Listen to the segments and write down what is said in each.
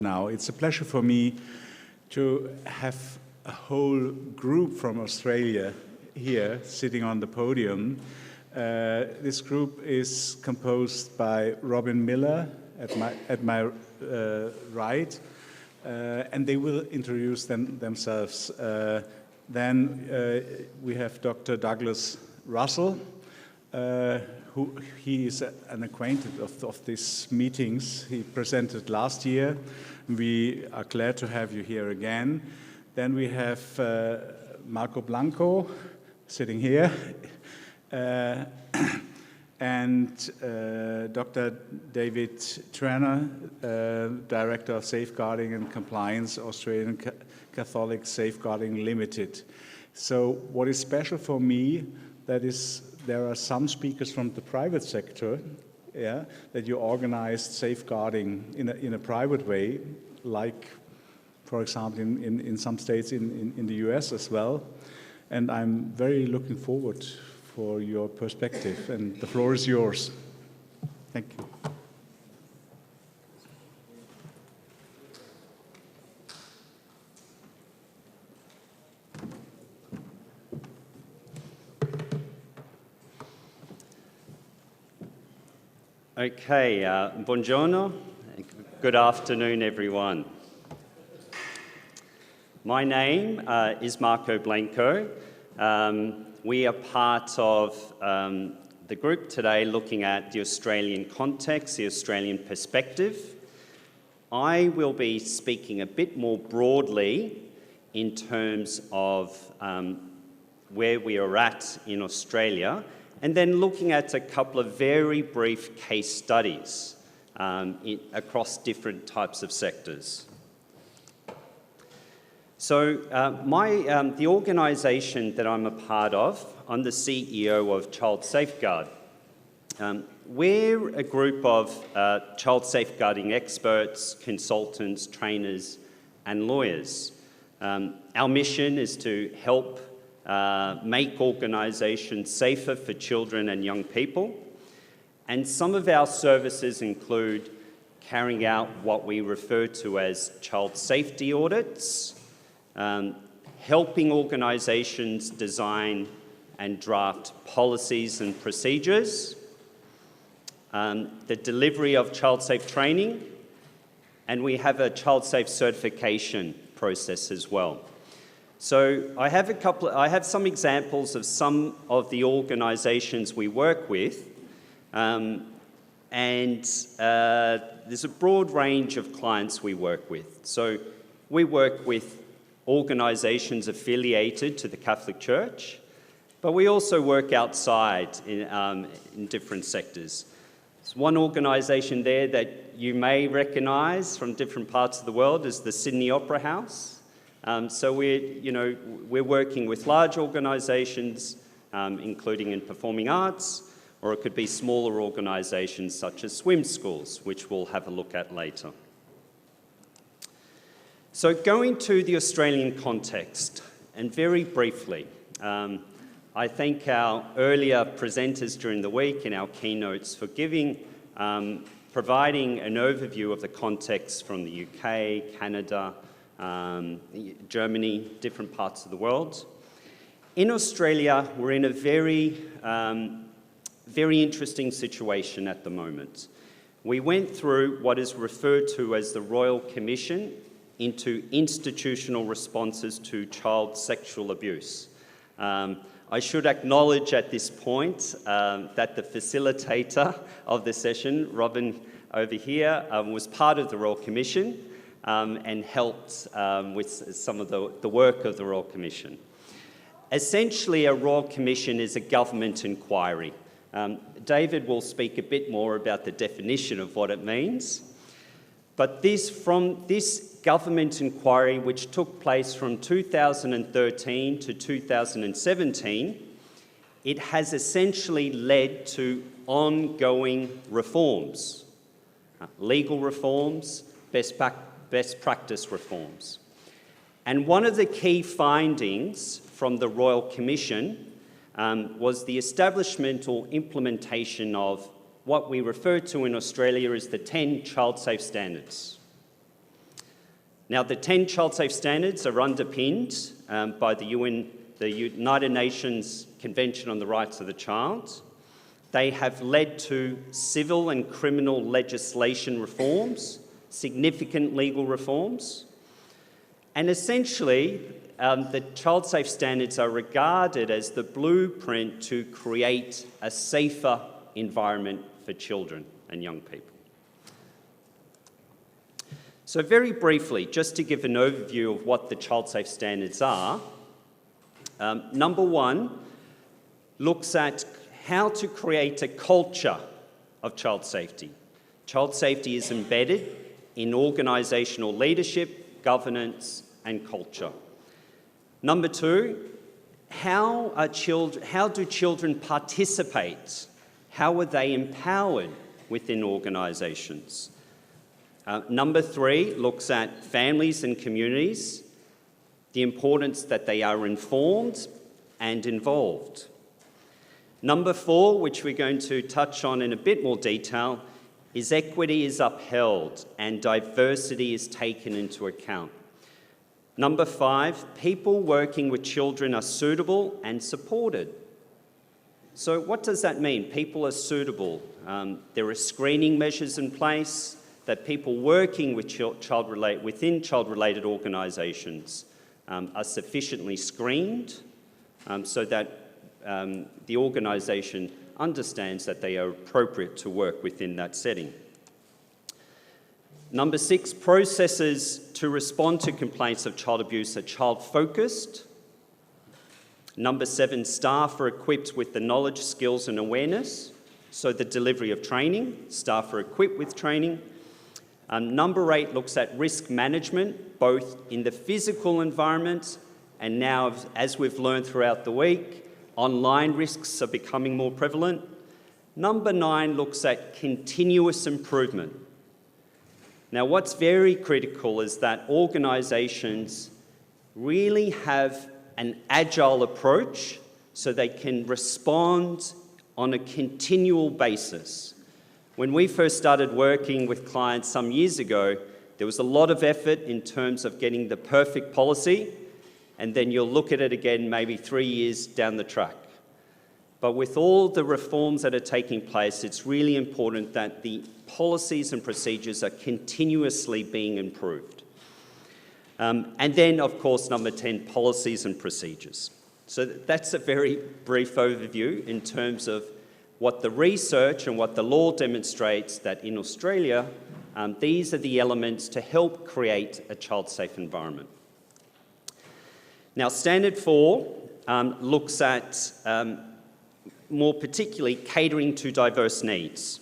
Now, it's a pleasure for me to have a whole group from Australia here sitting on the podium. This group is composed by Robyn Miller at my right, and they will introduce themselves. Then we have Dr. Douglas Russell, he is an acquaintance of these meetings. He presented last year. We are glad to have you here again. Then we have Blanco sitting here, and Dr. David Treanor, Director of Safeguarding and Compliance, Australian Catholic Safeguarding Limited. So what is special for me, that is, there are some speakers from the private sector, that you organized safeguarding in a private way, like, for example, in some states in the US as well. And I'm very looking forward for your perspective, and the floor is yours. Thank you. Okay, buongiorno, good afternoon everyone. My name is Blanco. We are part of the group today looking at the Australian context, the Australian perspective. I will be speaking a bit more broadly in terms of where we are at in Australia, and then looking at a couple of very brief case studies across different types of sectors. So the organisation that I'm a part of, I'm the CEO of Child Safeguard. We're a group of child safeguarding experts, consultants, trainers and lawyers. Our mission is to help make organisations safer for children and young people. And some of our services include carrying out what we refer to as child safety audits, helping organisations design and draft policies and procedures, the delivery of child safe training, and we have a child safe certification process as well. So I have some examples of some of the organisations we work with, and there's a broad range of clients we work with. So we work with organisations affiliated to the Catholic Church, but we also work outside in different sectors. There's one organisation there that you may recognise from different parts of the world is the Sydney Opera House. So we're working with large organisations, including in performing arts, or it could be smaller organisations such as swim schools, which we'll have a look at later. So going to the Australian context, and very briefly, I thank our earlier presenters during the week in our keynotes for providing an overview of the context from the UK, Canada, Germany, different parts of the world. In Australia, we're in a very interesting situation at the moment. We went through what is referred to as the Royal Commission into institutional responses to child sexual abuse. I should acknowledge at this point that the facilitator of the session, Robyn over here, was part of the Royal Commission and helped with some of the work of the Royal Commission. Essentially, a Royal Commission is a government inquiry. David will speak a bit more about the definition of what it means. But from this government inquiry, which took place from 2013 to 2017, it has essentially led to ongoing reforms, legal reforms, best practice reforms. And one of the key findings from the Royal Commission was the establishment or implementation of what we refer to in Australia as the 10 child safe standards. Now, the 10 child safe standards are underpinned by the United Nations Convention on the Rights of the Child. They have led to civil and criminal legislation reforms, significant legal reforms, and essentially, the child safe standards are regarded as the blueprint to create a safer environment for children and young people. So very briefly, just to give an overview of what the child safe standards are, number one looks at how to create a culture of child safety. Child safety is embedded in organisational leadership, governance and culture. Number two, how do children participate? How are they empowered within organisations? Number three looks at families and communities, the importance that they are informed and involved. Number four, which we're going to touch on in a bit more detail, is equity is upheld and diversity is taken into account. Number five, people working with children are suitable and supported. So what does that mean? People are suitable. There are screening measures in place that people working with within child-related organisations are sufficiently screened so that the organisation understands that they are appropriate to work within that setting. Number six, processes to respond to complaints of child abuse are child-focused. Number seven, staff are equipped with the knowledge, skills and awareness, so the delivery of training, staff are equipped with training. Number eight looks at risk management, both in the physical environment and now, as we've learned throughout the week, online risks are becoming more prevalent. Number nine looks at continuous improvement. Now, what's very critical is that organisations really have an agile approach so they can respond on a continual basis. When we first started working with clients some years ago, there was a lot of effort in terms of getting the perfect policy, and then you'll look at it again maybe 3 years down the track. But with all the reforms that are taking place, it's really important that the policies and procedures are continuously being improved. And then, of course, number 10, policies and procedures. So that's a very brief overview in terms of what the research and what the law demonstrates that in Australia, these are the elements to help create a child-safe environment. Now, Standard 4 looks at more particularly catering to diverse needs.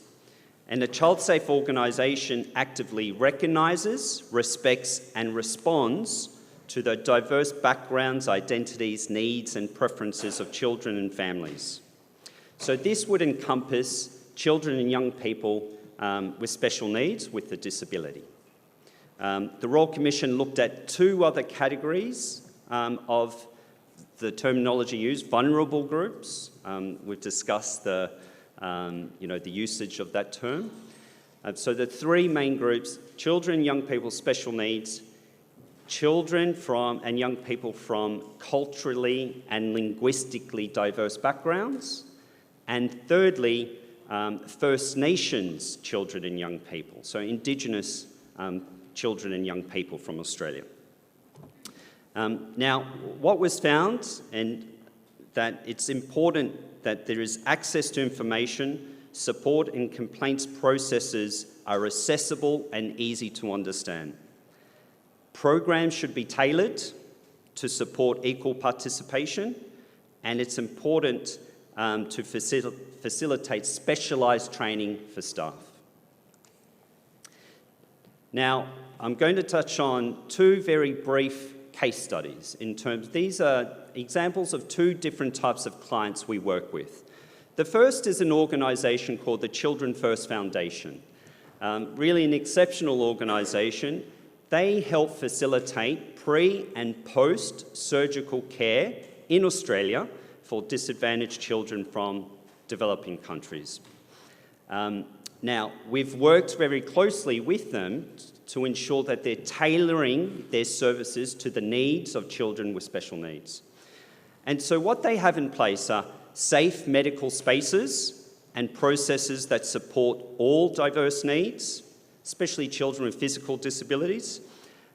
And a child-safe organisation actively recognises, respects and responds to the diverse backgrounds, identities, needs and preferences of children and families. So this would encompass children and young people with special needs with a disability. The Royal Commission looked at two other categories of the terminology used, vulnerable groups. We've discussed the usage of that term. So the three main groups: children, young people, special needs, children from and young people from culturally and linguistically diverse backgrounds, and thirdly, First Nations children and young people, so Indigenous children and young people from Australia. Now, what was found, and that it's important that there is access to information, support and complaints processes are accessible and easy to understand. Programs should be tailored to support equal participation, and it's important to facilitate specialised training for staff. Now, I'm going to touch on two very brief case studies in terms, these are examples of two different types of clients we work with. The first is an organisation called the Children First Foundation. Really an exceptional organisation. They help facilitate pre- and post-surgical care in Australia for disadvantaged children from developing countries. Now, we've worked very closely with them to ensure that they're tailoring their services to the needs of children with special needs. And so what they have in place are safe medical spaces and processes that support all diverse needs, especially children with physical disabilities.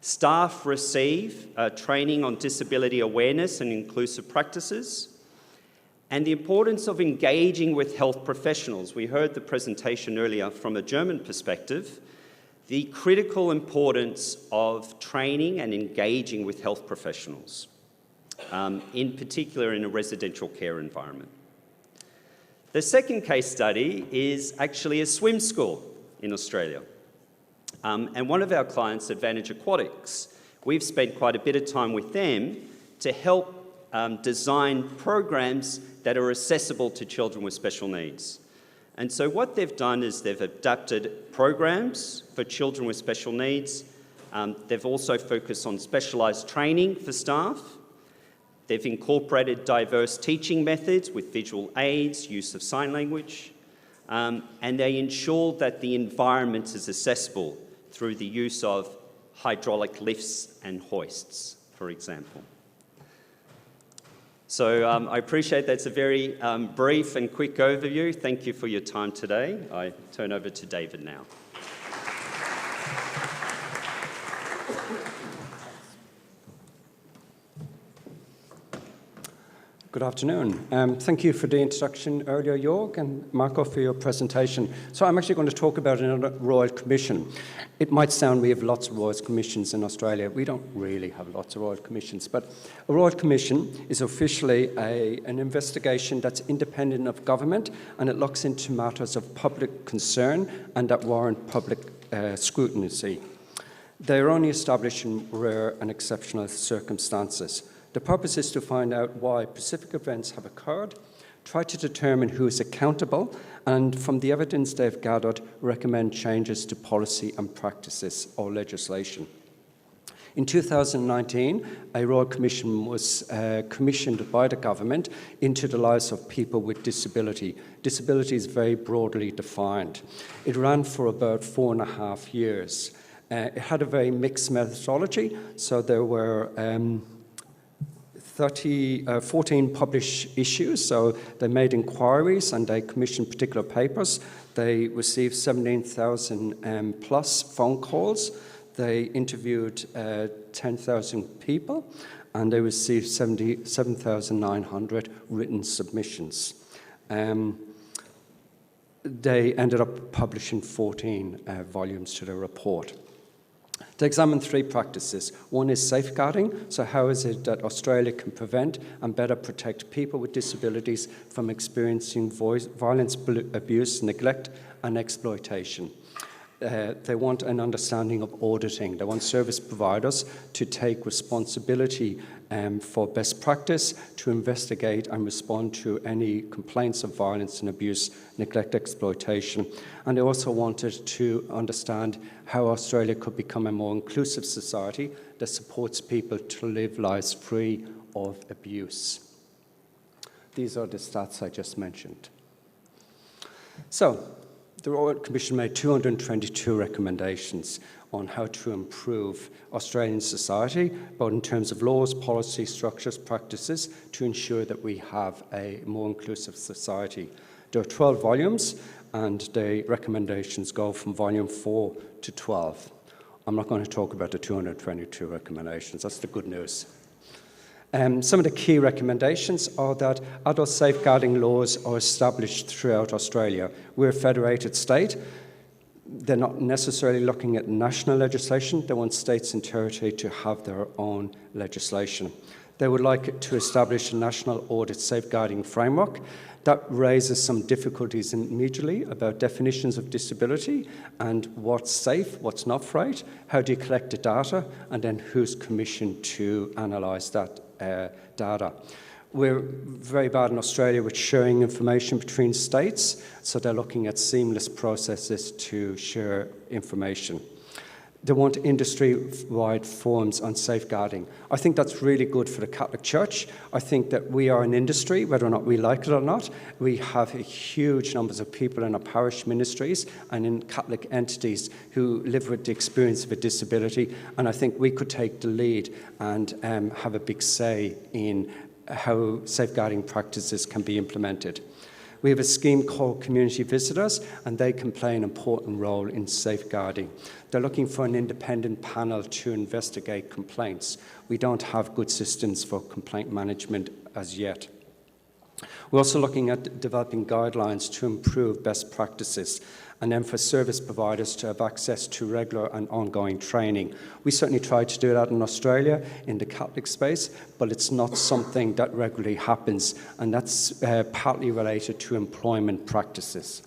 Staff receive training on disability awareness and inclusive practices, and the importance of engaging with health professionals. We heard the presentation earlier from a German perspective, the critical importance of training and engaging with health professionals, in particular in a residential care environment. The second case study is actually a swim school in Australia. And one of our clients, Advantage Aquatics, we've spent quite a bit of time with them to help design programs that are accessible to children with special needs. And so what they've done is they've adapted programs for children with special needs. They've also focused on specialised training for staff. They've incorporated diverse teaching methods with visual aids, use of sign language, and they ensure that the environment is accessible through the use of hydraulic lifts and hoists, for example. So I appreciate that's a very brief and quick overview. Thank you for your time today. I turn over to David now. Good afternoon. Thank you for the introduction earlier, Jorg, and Marco for your presentation. So I'm actually going to talk about another Royal Commission. It might sound we have lots of Royal Commissions in Australia. We don't really have lots of Royal Commissions, but a Royal Commission is officially an investigation that's independent of government, and it looks into matters of public concern and that warrant public scrutiny. They are only established in rare and exceptional circumstances. The purpose is to find out why specific events have occurred, try to determine who is accountable, and from the evidence they've gathered, recommend changes to policy and practices or legislation. In 2019, a Royal Commission was commissioned by the government into the lives of people with disability. Disability is very broadly defined. It ran for about 4.5 years. It had a very mixed methodology, so there were 14 published issues, so they made inquiries and they commissioned particular papers. They received 17,000 plus phone calls. They interviewed 10,000 people, and they received 7,900 written submissions. They ended up publishing 14 volumes to the report. They examined 3 practices. One is safeguarding, so how is it that Australia can prevent and better protect people with disabilities from experiencing violence, abuse, neglect and exploitation. They want an understanding of auditing. They want service providers to take responsibility for best practice, to investigate and respond to any complaints of violence and abuse, neglect, exploitation. And they also wanted to understand how Australia could become a more inclusive society that supports people to live lives free of abuse. These are the stats I just mentioned. So, the Royal Commission made 222 recommendations on how to improve Australian society, both in terms of laws, policy, structures, practices, to ensure that we have a more inclusive society. There are 12 volumes, and the recommendations go from volume 4 to 12. I'm not going to talk about the 222 recommendations. That's the good news. Some of the key recommendations are that adult safeguarding laws are established throughout Australia. We're a federated state. They're not necessarily looking at national legislation. They want states and territory to have their own legislation. They would like to establish a national audit safeguarding framework. That raises some difficulties immediately about definitions of disability and what's safe, what's not right, how do you collect the data, and then who's commissioned to analyse that data. We're very bad in Australia with sharing information between states, so they're looking at seamless processes to share information. They want industry-wide forums on safeguarding. I think that's really good for the Catholic Church. I think that we are an industry, whether or not we like it or not. We have huge numbers of people in our parish ministries and in Catholic entities who live with the experience of a disability, and I think we could take the lead and have a big say in how safeguarding practices can be implemented. We have a scheme called Community Visitors, and they can play an important role in safeguarding. They're looking for an independent panel to investigate complaints. We don't have good systems for complaint management as yet. We're also looking at developing guidelines to improve best practices, and then for service providers to have access to regular and ongoing training. We certainly try to do that in Australia in the Catholic space, but it's not something that regularly happens, and that's partly related to employment practices.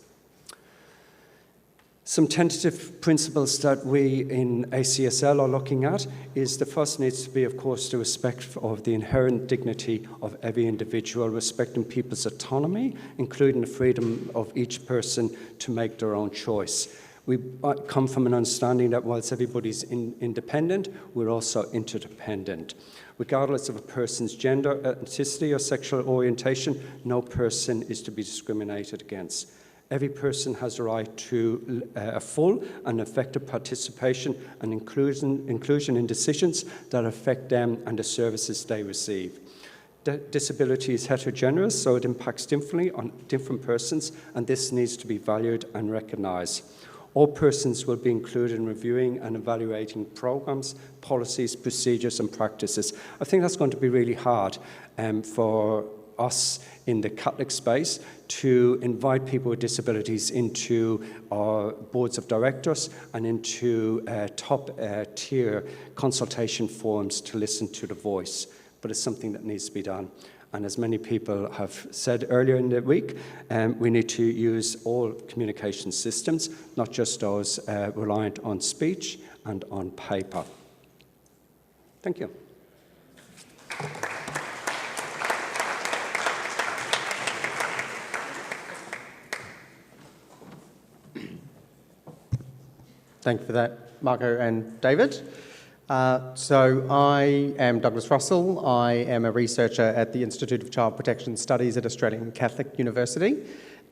Some tentative principles that we in ACSL are looking at is the first needs to be, of course, the respect of the inherent dignity of every individual, respecting people's autonomy, including the freedom of each person to make their own choice. We come from an understanding that whilst everybody's independent, we're also interdependent. Regardless of a person's gender, ethnicity, or sexual orientation, no person is to be discriminated against. Every person has a right to a full and effective participation and inclusion in decisions that affect them and the services they receive. Disability is heterogeneous, so it impacts differently on different persons, and this needs to be valued and recognised. All persons will be included in reviewing and evaluating programs, policies, procedures and practices. I think that's going to be really hard for us in the Catholic space to invite people with disabilities into our boards of directors and into top-tier consultation forums to listen to the voice. But it's something that needs to be done. And as many people have said earlier in the week, we need to use all communication systems, not just those reliant on speech and on paper. Thank you. Thank you for that, Marco and David. So I am Douglas Russell. I am a researcher at the Institute of Child Protection Studies at Australian Catholic University.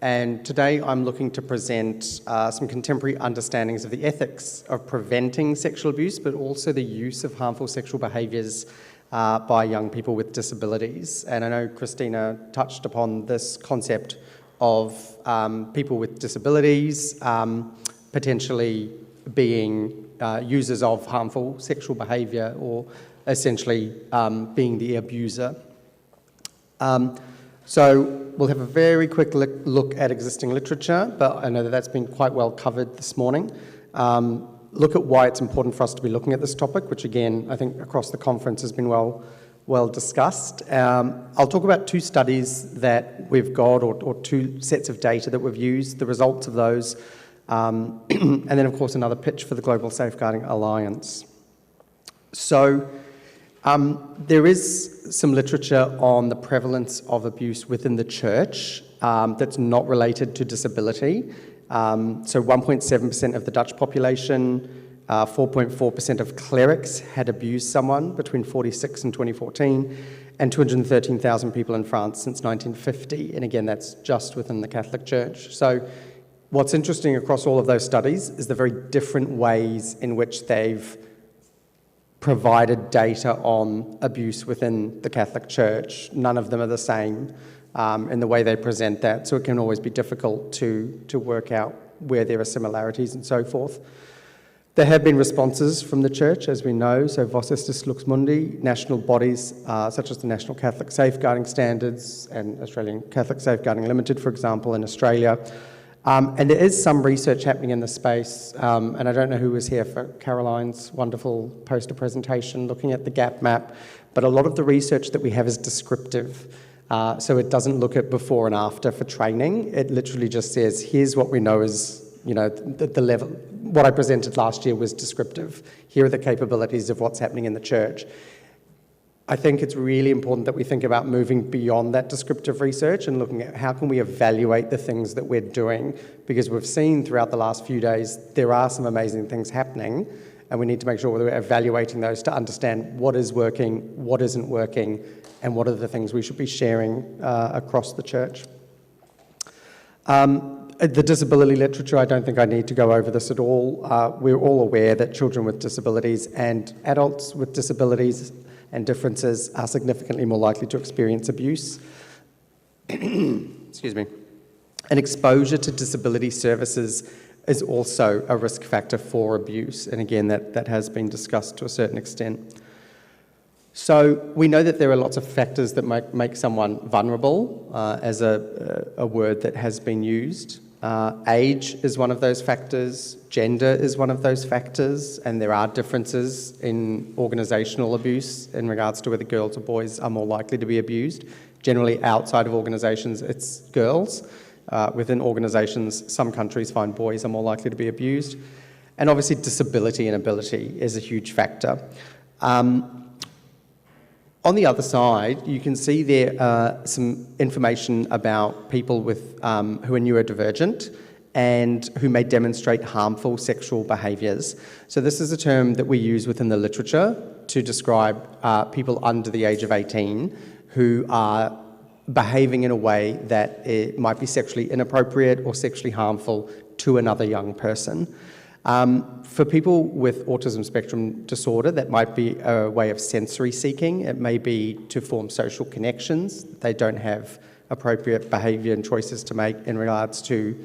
And today I'm looking to present some contemporary understandings of the ethics of preventing sexual abuse, but also the use of harmful sexual behaviours by young people with disabilities. And I know Christina touched upon this concept of people with disabilities potentially being users of harmful sexual behaviour, or essentially being the abuser. So we'll have a very quick look at existing literature, but I know that that's been quite well covered this morning. Look at why it's important for us to be looking at this topic, which again, I think across the conference has been well discussed. I'll talk about two studies that we've got, or two sets of data that we've used, the results of those, and then, of course, another pitch for the Global Safeguarding Alliance. So there is some literature on the prevalence of abuse within the church that's not related to disability. So 1.7% of the Dutch population, 4.4% of clerics had abused someone between 1946 and 2014, and 213,000 people in France since 1950. And again, that's just within the Catholic Church. So what's interesting across all of those studies is the very different ways in which they've provided data on abuse within the Catholic Church. None of them are the same in the way they present that, so it can always be difficult to work out where there are similarities and so forth. There have been responses from the Church, as we know, so Vos Estis Lux Mundi, national bodies such as the National Catholic Safeguarding Standards and Australian Catholic Safeguarding Limited, for example, in Australia. And there is some research happening in the space, and I don't know who was here for Caroline's wonderful poster presentation looking at the gap map, but a lot of the research that we have is descriptive. So it doesn't look at before and after for training. It literally just says, here's what we know is, the level. What I presented last year was descriptive. Here are the capabilities of what's happening in the church. I think it's really important that we think about moving beyond that descriptive research and looking at how can we evaluate the things that we're doing, because we've seen throughout the last few days there are some amazing things happening, And we need to make sure we're evaluating those to understand what is working, what isn't working, and what are the things we should be sharing across the church. The disability literature, I don't think I need to go over this at all. We're all aware that children with disabilities and adults with disabilities and differences are significantly more likely to experience abuse. Excuse me. And exposure to disability services is also a risk factor for abuse. And again, that has been discussed to a certain extent. So we know that there are lots of factors that make someone vulnerable, as a word that has been used. Age is one of those factors, gender is one of those factors, and there are differences in organisational abuse in regards to whether girls or boys are more likely to be abused. Generally, outside of organisations, it's girls. Within organisations, some countries find boys are more likely to be abused. And obviously, disability and ability is a huge factor. On the other side, you can see there some information about people with, who are neurodivergent and who may demonstrate harmful sexual behaviours. So this is a term that we use within the literature to describe people under the age of 18 who are behaving in a way that it might be sexually inappropriate or sexually harmful to another young person. For people with autism spectrum disorder, that might be a way of sensory seeking. It may be to form social connections. They don't have appropriate behaviour and choices to make in regards to,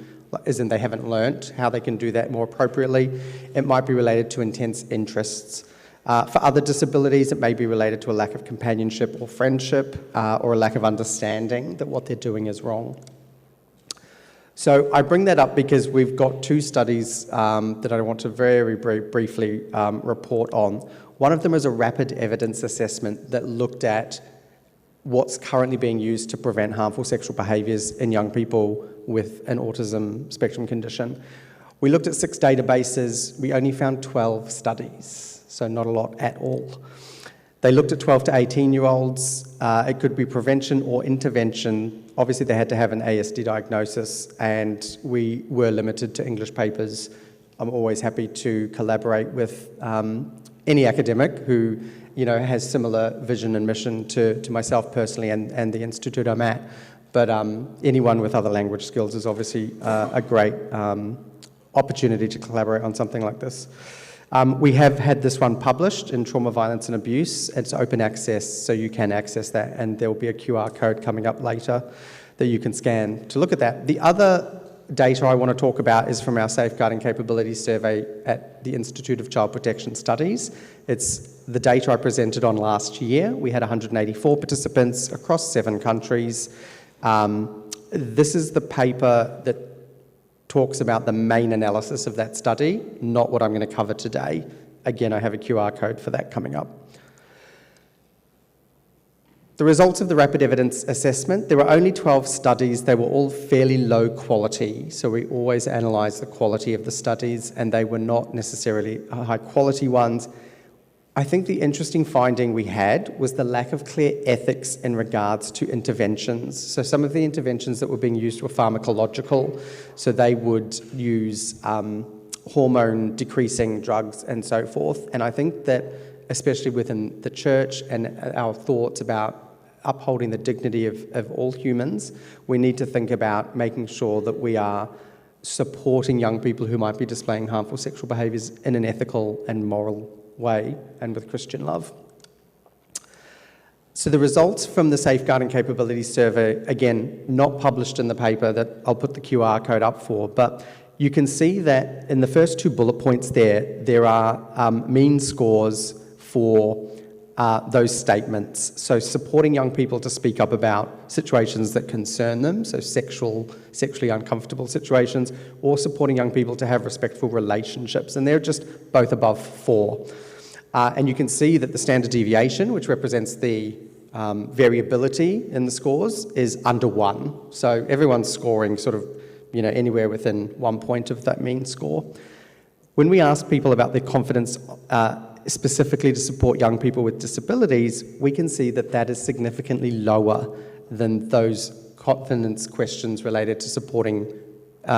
as in they haven't learnt how they can do that more appropriately. It might be related to intense interests. For other disabilities, it may be related to a lack of companionship or friendship, or a lack of understanding that what they're doing is wrong. So I bring that up because we've got two studies that I want to very briefly report on. One of them is a rapid evidence assessment that looked at what's currently being used to prevent harmful sexual behaviours in young people with an autism spectrum condition. We looked at 6 databases. We only found 12 studies, so not a lot at all. They looked at 12 to 18-year-olds. It could be prevention or intervention. Obviously, they had to have an ASD diagnosis, and we were limited to English papers. I'm always happy to collaborate with any academic who, has similar vision and mission to myself personally and the institute I'm at. But anyone with other language skills is obviously a great opportunity to collaborate on something like this. We have had this one published in Trauma, Violence and Abuse. It's open access, so you can access that, and there will be a QR code coming up later that you can scan to look at that. The other data I want to talk about is from our Safeguarding Capabilities Survey at the Institute of Child Protection Studies. It's the data I presented on last year. We had 184 participants across 7 countries. This is the paper that talks about the main analysis of that study, not what I'm going to cover today. Again, I have a QR code for that coming up. The results of the rapid evidence assessment, there were only 12 studies. They were all fairly low quality, so we always analyse the quality of the studies, and they were not necessarily high quality ones. I think the interesting finding we had was the lack of clear ethics in regards to interventions. So some of the interventions that were being used were pharmacological, so they would use hormone decreasing drugs and so forth. And I think that especially within the church and our thoughts about upholding the dignity of all humans, we need to think about making sure that we are supporting young people who might be displaying harmful sexual behaviours in an ethical and moral way and with Christian love. So the results from the Safeguarding Capabilities Survey, again, not published in the paper that I'll put the QR code up for, but you can see that in the first 2 bullet points there are mean scores for those statements. So supporting young people to speak up about situations that concern them, so sexually uncomfortable situations, or supporting young people to have respectful relationships. And they're just both above 4. And you can see that the standard deviation, which represents the variability in the scores, is under 1. So everyone's scoring sort of, anywhere within 1 point of that mean score. When we ask people about their confidence specifically to support young people with disabilities, we can see that that is significantly lower than those confidence questions related to supporting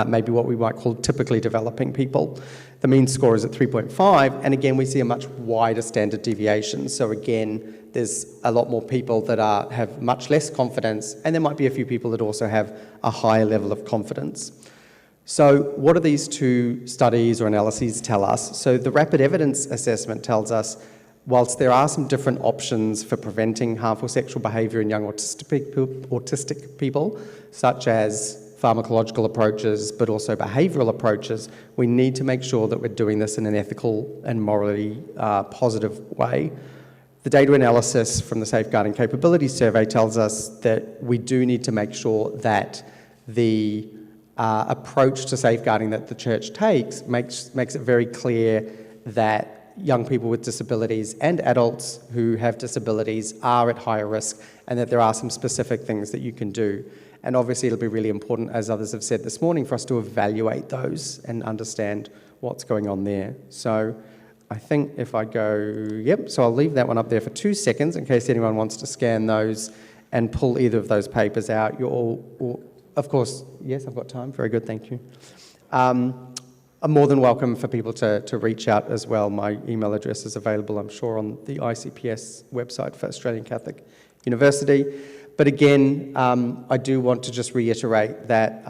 maybe what we might call typically developing people. The mean score is at 3.5, and again, we see a much wider standard deviation. So again, there's a lot more people that have much less confidence, and there might be a few people that also have a higher level of confidence. So what do these two studies or analyses tell us? So the rapid evidence assessment tells us, whilst there are some different options for preventing harmful sexual behaviour in young autistic people, such as pharmacological approaches, but also behavioural approaches, we need to make sure that we're doing this in an ethical and morally positive way. The data analysis from the Safeguarding Capability Survey tells us that we do need to make sure that the approach to safeguarding that the church takes makes it very clear that young people with disabilities and adults who have disabilities are at higher risk, and that there are some specific things that you can do. And obviously it'll be really important, as others have said this morning, for us to evaluate those and understand what's going on there. So I think if I go, so I'll leave that one up there for 2 seconds in case anyone wants to scan those and pull either of those papers out. You're all, of course, yes, I've got time. Very good, thank you. I'm more than welcome for people to reach out as well. My email address is available, I'm sure, on the ICPS website for Australian Catholic University. But again, I do want to just reiterate that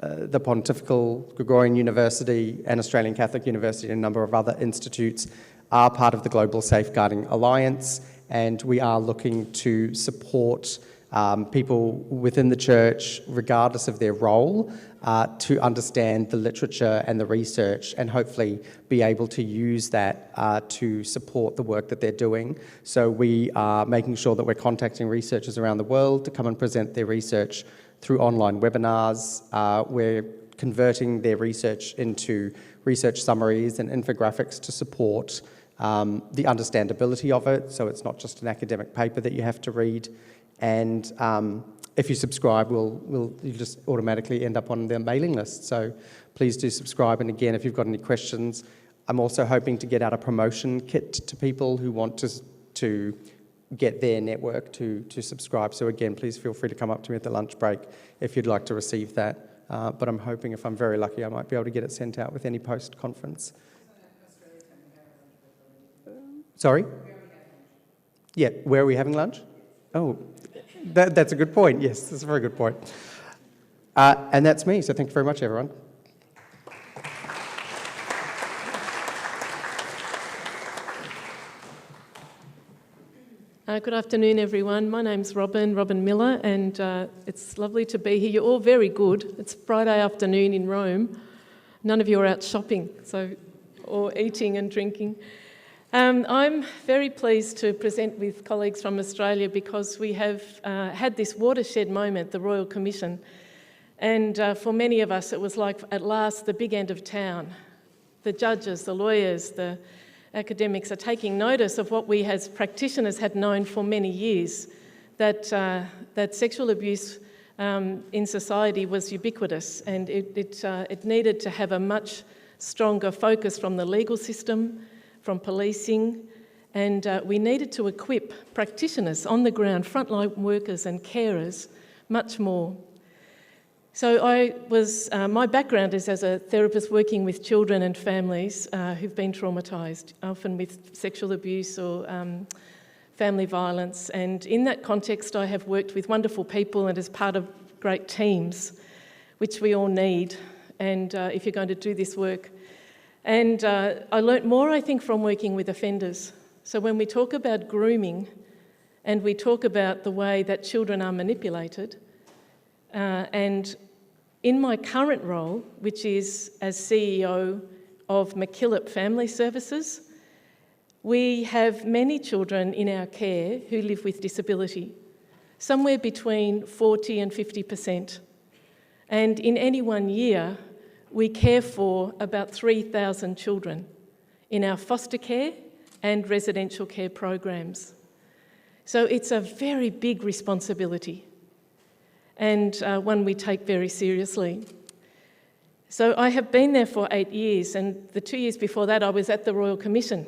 the Pontifical Gregorian University and Australian Catholic University and a number of other institutes are part of the Global Safeguarding Alliance, and we are looking to support people within the church, regardless of their role, to understand the literature and the research, and hopefully be able to use that to support the work that they're doing. So we are making sure that we're contacting researchers around the world to come and present their research through online webinars. We're converting their research into research summaries and infographics to support the understandability of it, so it's not just an academic paper that you have to read. And if you subscribe, you'll just automatically end up on their mailing list. So please do subscribe. And again, if you've got any questions, I'm also hoping to get out a promotion kit to people who want to get their network to subscribe. So again, please feel free to come up to me at the lunch break if you'd like to receive that. But I'm hoping, if I'm very lucky, I might be able to get it sent out with any post-conference. Sorry? Yeah, where are we having lunch? Oh, that's a good point. Yes, that's a very good point. And that's me, so thank you very much, everyone. Good afternoon, everyone. My name's Robyn Miller, and it's lovely to be here. You're all very good. It's Friday afternoon in Rome. None of you are out shopping, or eating and drinking. I'm very pleased to present with colleagues from Australia because we have had this watershed moment, the Royal Commission, and for many of us it was like, at last, the big end of town. The judges, the lawyers, the academics are taking notice of what we as practitioners had known for many years, that sexual abuse in society was ubiquitous, and it needed to have a much stronger focus from the legal system, from policing, and we needed to equip practitioners on the ground, frontline workers and carers, much more. So my background is as a therapist working with children and families who've been traumatised, often with sexual abuse or family violence, and in that context I have worked with wonderful people and as part of great teams, which we all need, and if you're going to do this work. And I learnt more, I think, from working with offenders. So when we talk about grooming and we talk about the way that children are manipulated, and in my current role, which is as CEO of MacKillop Family Services, we have many children in our care who live with disability, somewhere between 40 and 50%. And in any one year, we care for about 3,000 children in our foster care and residential care programs. So it's a very big responsibility, and one we take very seriously. So I have been there for 8 years, and the 2 years before that I was at the Royal Commission.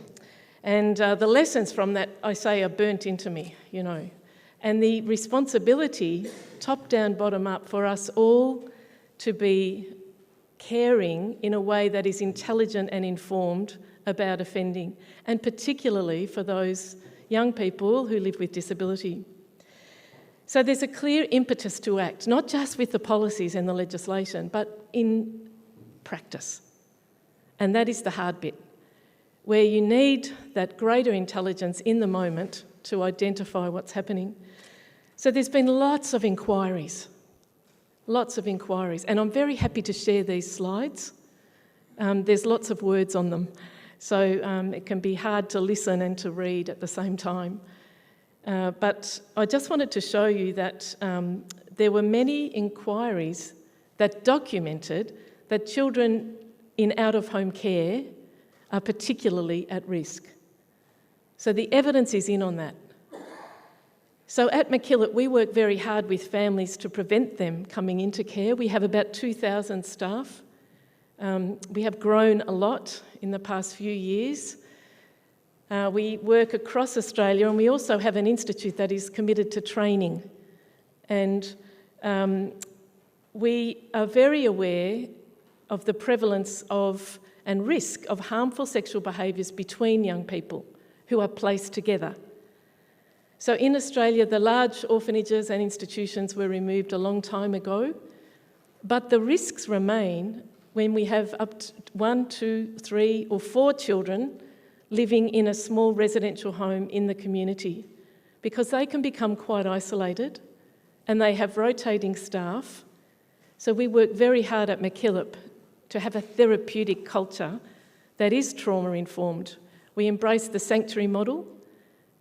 And the lessons from that, I say, are burnt into me, you know. And the responsibility, top down, bottom up, for us all to be caring in a way that is intelligent and informed about offending, and particularly for those young people who live with disability. So there's a clear impetus to act, not just with the policies and the legislation, but in practice. And that is the hard bit, where you need that greater intelligence in the moment to identify what's happening. So there's been lots of inquiries, and I'm very happy to share these slides. There's lots of words on them, so it can be hard to listen and to read at the same time. But I just wanted to show you that there were many inquiries that documented that children in out-of-home care are particularly at risk. So the evidence is in on that. So at MacKillop, we work very hard with families to prevent them coming into care. We have about 2,000 staff. We have grown a lot in the past few years. We work across Australia, and we also have an institute that is committed to training. And we are very aware of the prevalence of and risk of harmful sexual behaviours between young people who are placed together. So in Australia, the large orphanages and institutions were removed a long time ago, but the risks remain when we have up to 1, 2, 3 or 4 children living in a small residential home in the community, because they can become quite isolated and they have rotating staff. So we work very hard at MacKillop to have a therapeutic culture that is trauma-informed. We embrace the sanctuary model,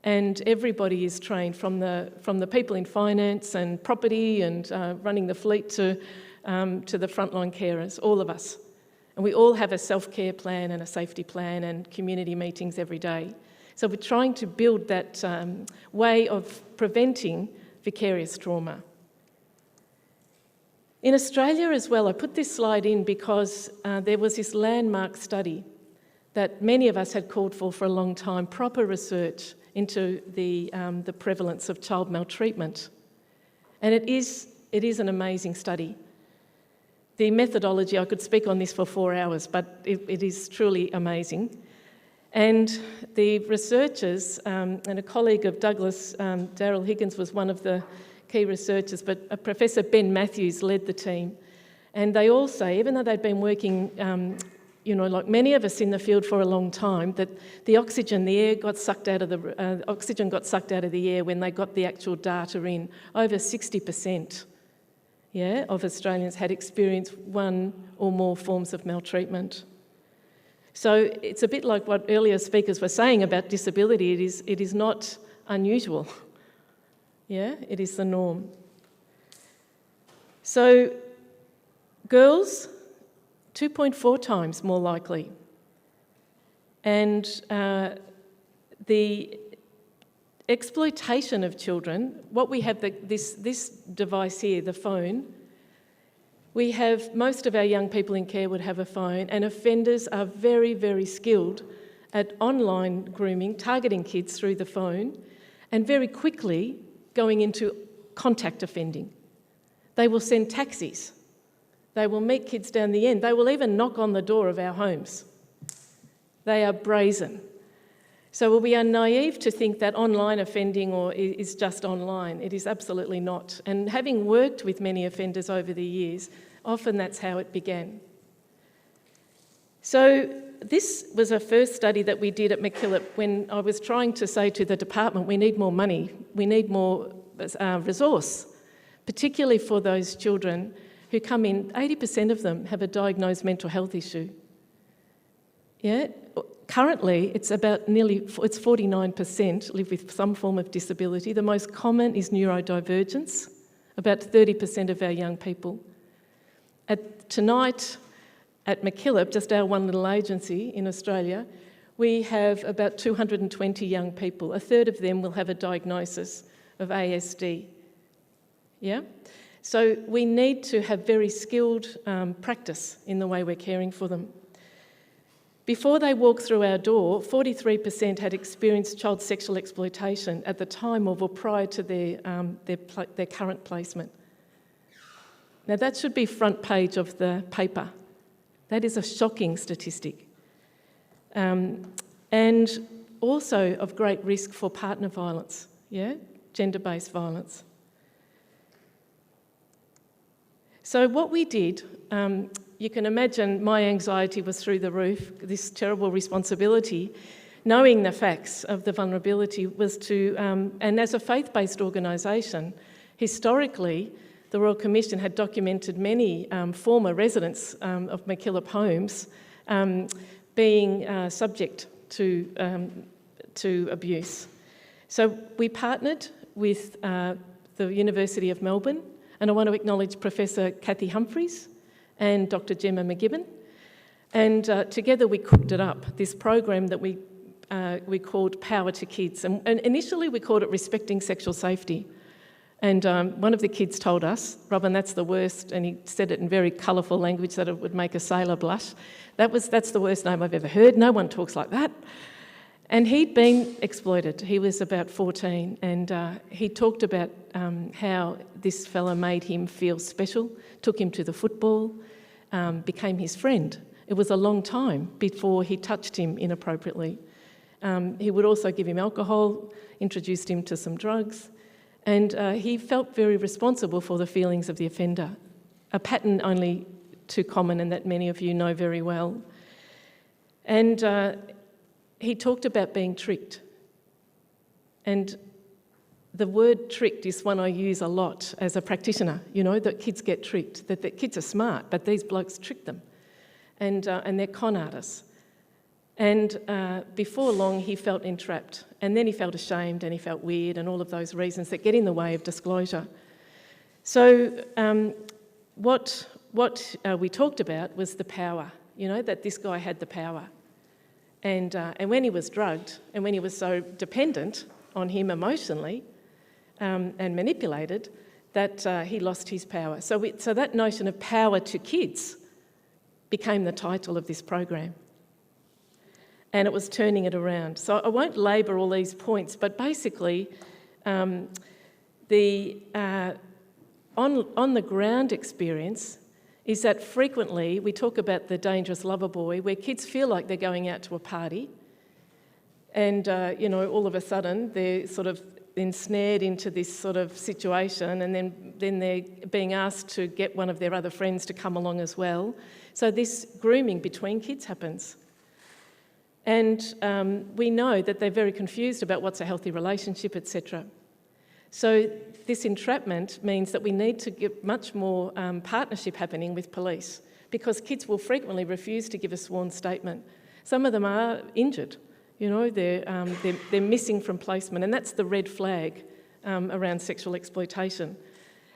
and everybody is trained from the people in finance and property and running the fleet to the frontline carers, all of us. And we all have a self-care plan and a safety plan and community meetings every day. So we're trying to build that way of preventing vicarious trauma. In Australia as well, I put this slide in because there was this landmark study that many of us had called for a long time, proper research into the prevalence of child maltreatment. And it is an amazing study. The methodology, I could speak on this for 4 hours, but it is truly amazing. And the researchers, and a colleague of Douglas, Daryl Higgins, was one of the key researchers, but Professor Ben Matthews led the team. And they all say, even though they'd been working, like many of us in the field for a long time, that the oxygen, the air got sucked out of oxygen got sucked out of the air when they got the actual data in. Over 60%, of Australians had experienced one or more forms of maltreatment. So it's a bit like what earlier speakers were saying about disability. It is not unusual. It is the norm. So girls, 2.4 times more likely. And the exploitation of children, what we have, this device here, the phone, we have, most of our young people in care would have a phone, and offenders are very, very skilled at online grooming, targeting kids through the phone, and very quickly going into contact offending. They will send taxis. They will meet kids down the end. They will even knock on the door of our homes. They are brazen. So we are naive to think that online offending is just online. It is absolutely not. And having worked with many offenders over the years, often that's how it began. So this was a first study that we did at MacKillop when I was trying to say to the department, we need more money, we need more resource, particularly for those children who come in, 80% of them have a diagnosed mental health issue. Currently, it's 49% live with some form of disability. The most common is neurodivergence, about 30% of our young people. Tonight, at MacKillop, just our one little agency in Australia, we have about 220 young people. A third of them will have a diagnosis of ASD. So we need to have very skilled practice in the way we're caring for them. Before they walk through our door, 43% had experienced child sexual exploitation at the time of or prior to their current placement. Now that should be front page of the paper That is a shocking statistic. And also of great risk for partner violence, gender-based violence. So what we did, you can imagine my anxiety was through the roof, this terrible responsibility. Knowing the facts of the vulnerability was to, and as a faith-based organisation, historically, the Royal Commission had documented many former residents of MacKillop homes being subject to abuse. So we partnered with the University of Melbourne, and I want to acknowledge Professor Kathy Humphries and Dr. Gemma McGibbon. And together we cooked it up, this program that we called Power to Kids. And initially we called it Respecting Sexual Safety. And one of the kids told us, Robyn, that's the worst, and he said it in very colourful language that it would make a sailor blush. That's the worst name I've ever heard. No one talks like that. And he'd been exploited. He was about 14, and he talked about how this fella made him feel special, took him to the football, became his friend. It was a long time before he touched him inappropriately. He would also give him alcohol, introduced him to some drugs, and he felt very responsible for the feelings of the offender, a pattern only too common and that many of you know very well. And he talked about being tricked. And the word tricked is one I use a lot as a practitioner, that kids get tricked, that the kids are smart, but these blokes trick them. And they're con artists. And before long, he felt entrapped. And then he felt ashamed and he felt weird and all of those reasons that get in the way of disclosure. So what we talked about was the power, that this guy had the power. And when he was drugged and when he was so dependent on him emotionally and manipulated, that he lost his power. So that notion of power to kids became the title of this program. And it was turning it around. So I won't labour all these points, but basically on the ground experience is that frequently we talk about the dangerous lover boy, where kids feel like they're going out to a party and, all of a sudden they're sort of ensnared into this sort of situation, and then they're being asked to get one of their other friends to come along as well. So this grooming between kids happens. And we know that they're very confused about what's a healthy relationship, etc. So this entrapment means that we need to get much more partnership happening with police, because kids will frequently refuse to give a sworn statement. Some of them are injured, they're missing from placement, and that's the red flag around sexual exploitation.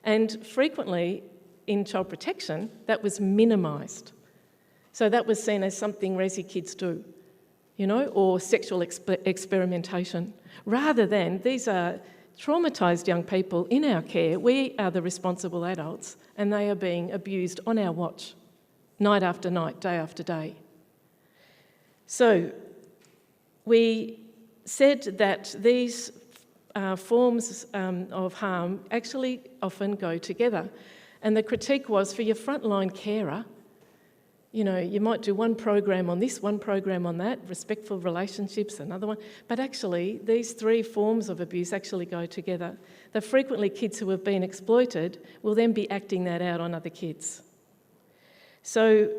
And frequently in child protection, that was minimised. So that was seen as something resi kids do, or sexual experimentation, rather than these are traumatised young people in our care. We are the responsible adults, and they are being abused on our watch, night after night, day after day. So we said that these forms of harm actually often go together. And the critique was, for your frontline carer, you might do one program on this, one program on that, respectful relationships, another one. But actually, these three forms of abuse actually go together. That frequently kids who have been exploited will then be acting that out on other kids. So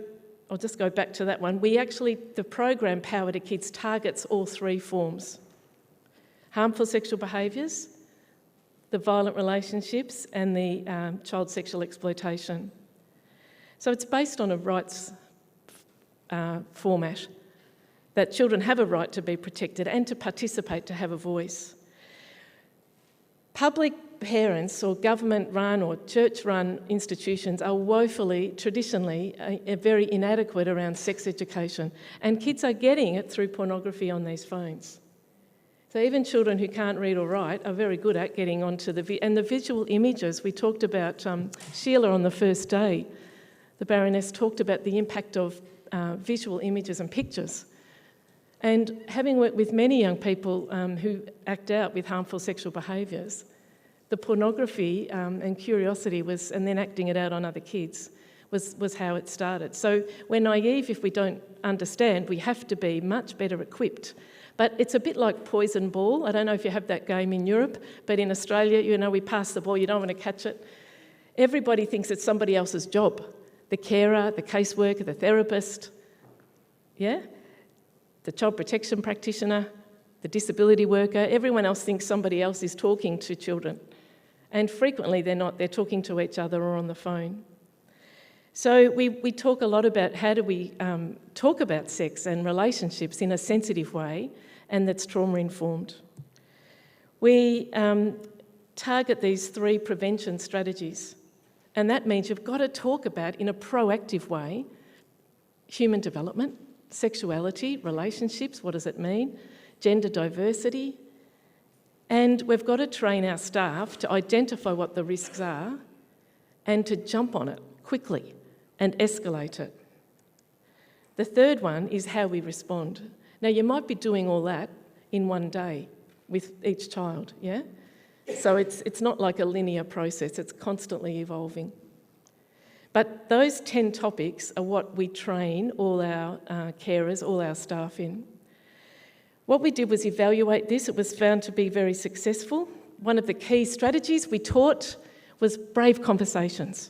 I'll just go back to that one. The program Power to Kids targets all three forms: harmful sexual behaviours, the violent relationships, and the child sexual exploitation. So it's based on a rights format, that children have a right to be protected and to participate, to have a voice. Public parents or government-run or church-run institutions are woefully, traditionally, very inadequate around sex education, and kids are getting it through pornography on these phones. So even children who can't read or write are very good at getting onto and the visual images. We talked about Sheila on the first day. The Baroness talked about the impact of visual images and pictures. And having worked with many young people who act out with harmful sexual behaviours, the pornography and curiosity and then acting it out on other kids, was how it started. So we're naive if we don't understand. We have to be much better equipped. But it's a bit like poison ball. I don't know if you have that game in Europe, but in Australia, you know, we pass the ball, you don't want to catch it. Everybody thinks it's somebody else's job. The carer, the caseworker, the therapist, yeah? The child protection practitioner, the disability worker, everyone else thinks somebody else is talking to children. And frequently they're not, they're talking to each other or on the phone. So we talk a lot about how do we talk about sex and relationships in a sensitive way and that's trauma-informed. We target these 3 prevention strategies, and that means you've got to talk about, in a proactive way, human development, sexuality, relationships, what does it mean, gender diversity, and we've got to train our staff to identify what the risks are and to jump on it quickly and escalate it. The third one is how we respond. Now, you might be doing all that in one day with each child, yeah? So it's not like a linear process, it's constantly evolving. But those 10 topics are what we train all our carers, all our staff in. What we did was evaluate this. It was found to be very successful. One of the key strategies we taught was brave conversations.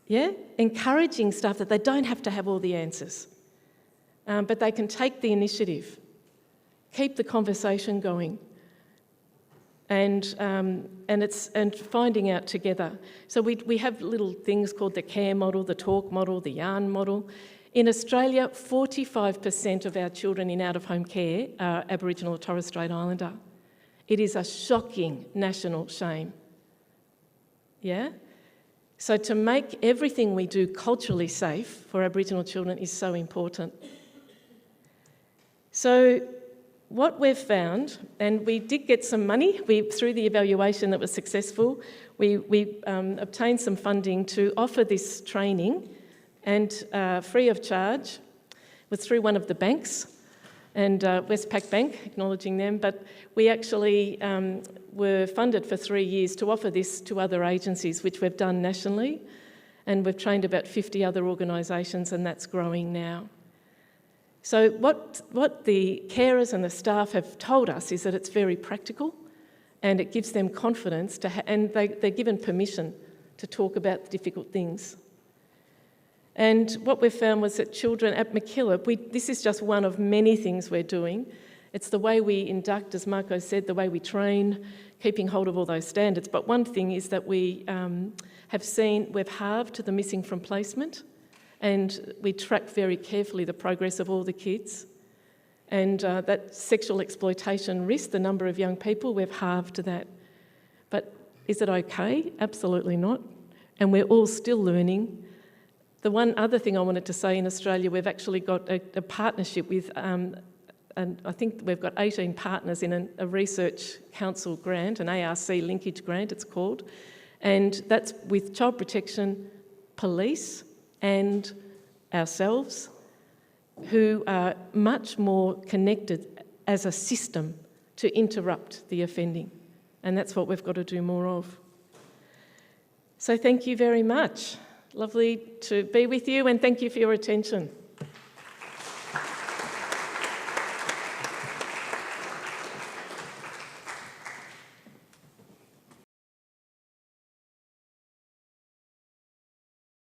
Yeah? Encouraging staff that they don't have to have all the answers, but they can take the initiative, keep the conversation going, and finding out together. So we have little things called the CARE model, the TALK model, the YARN model. In Australia, 45% of our children in out-of-home care are Aboriginal or Torres Strait Islander. It is a shocking national shame. Yeah? So to make everything we do culturally safe for Aboriginal children is so important. So what we've found, and we did get some money through the evaluation that was successful, we obtained some funding to offer this training, and free of charge. It was through one of the banks, and Westpac Bank, acknowledging them, but we actually were funded for 3 years to offer this to other agencies, which we've done nationally, and we've trained about 50 other organisations, and that's growing now. So what the carers and the staff have told us is that it's very practical, and it gives them confidence and they're given permission to talk about the difficult things. And what we've found was that children at MacKillop, this is just one of many things we're doing. It's the way we induct, as Marco said, the way we train, keeping hold of all those standards. But one thing is that we have seen we've halved the missing from placement, and we track very carefully the progress of all the kids. And that sexual exploitation risk, the number of young people, we've halved that. But is it okay? Absolutely not. And we're all still learning. The one other thing I wanted to say, in Australia, we've actually got a partnership with, and I think we've got 18 partners in a research council grant, an ARC linkage grant it's called, and that's with child protection, police and ourselves, who are much more connected as a system to interrupt the offending, and that's what we've got to do more of. So thank you very much. Lovely to be with you, and thank you for your attention.